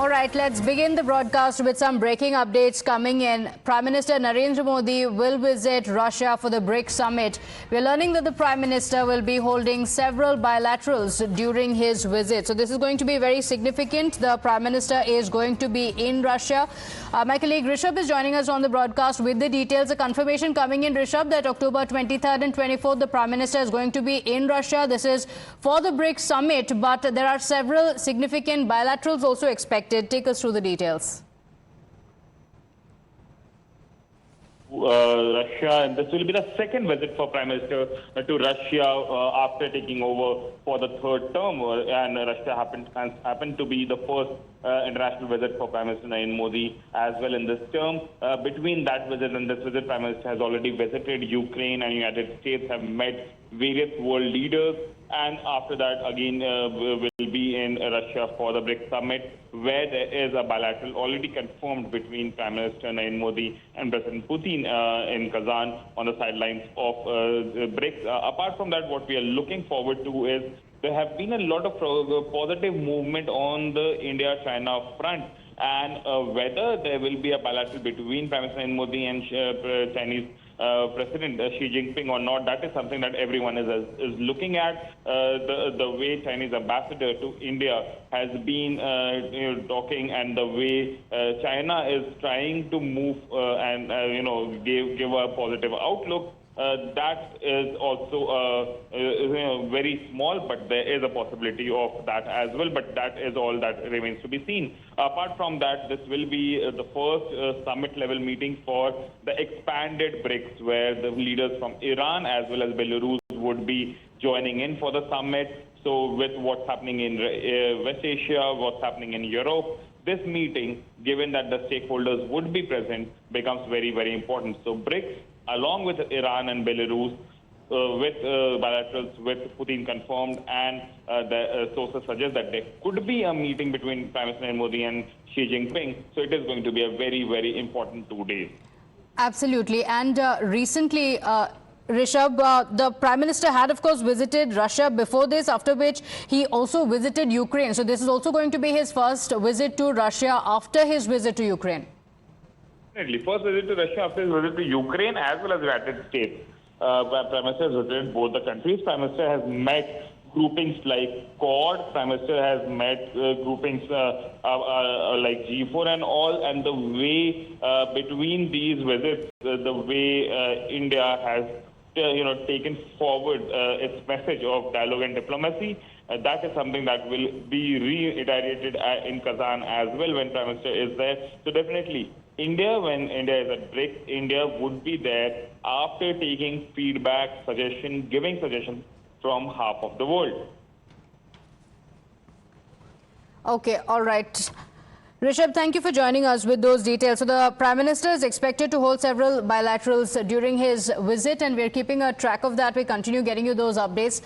All right, let's begin the broadcast with some breaking updates coming in. Prime Minister Narendra Modi will visit Russia for the BRICS summit. We're learning that the Prime Minister will be holding several bilaterals during his visit. So this is going to be very significant. The Prime Minister is going to be in Russia. My colleague Rishabh is joining us on the broadcast with the details. A confirmation coming in, Rishabh, that October 23rd and 24th, the Prime Minister is going to be in Russia. This is for the BRICS summit, but there are several significant bilaterals also expected. Take us through the details. Russia, and this will be the second visit for Prime Minister to Russia after taking over for the third term, and Russia happened to be the first international visit for Prime Minister Narendra Modi as well in this term. Between that visit and this visit, Prime Minister has already visited Ukraine, and United States have met various world leaders, and after that again will be in Russia for the BRICS summit, where there is a bilateral already confirmed between Prime Minister Narendra Modi and President Putin in Kazan on the sidelines of BRICS. Apart from that, what we are looking forward to is there have been a lot of positive movement on the India-China front, and whether there will be a bilateral between Prime Minister Narendra Modi and Chinese President Xi Jinping or not, that is something that everyone is looking at. The way Chinese ambassador to India has been talking, and the way China is trying to move and give a positive outlook. That is also very small, but there is a possibility of that as well. But that is all that remains to be seen. Apart from that, this will be the first summit-level meeting for the expanded BRICS, where the leaders from Iran as well as Belarus would be joining in for the summit. So with what's happening in West Asia, what's happening in Europe, this meeting, given that the stakeholders would be present, becomes very, very important. So BRICS, along with Iran and Belarus, with bilaterals with Putin confirmed, and the sources suggest that there could be a meeting between Prime Minister Modi and Xi Jinping. So it is going to be a very, very important 2 days. Absolutely. And recently, Rishabh, the Prime Minister had, of course, visited Russia before this, after which he also visited Ukraine. So this is also going to be his first visit to Russia after his visit to Ukraine. Definitely. First visit to Russia after his visit to Ukraine as well as the United States. Prime Minister has visited both the countries. Prime Minister has met groupings like Quad. Prime Minister has met groupings like G4 and all. And the way between these visits, the way India has taken forward its message of dialogue and diplomacy, that is something that will be reiterated in Kazan as well when Prime Minister is there. So definitely, India, when India is at BRICS, India would be there after taking feedback, giving suggestions from half of the world. Okay, all right. Rishabh, thank you for joining us with those details. So the Prime Minister is expected to hold several bilaterals during his visit, and we're keeping a track of that. We continue getting you those updates.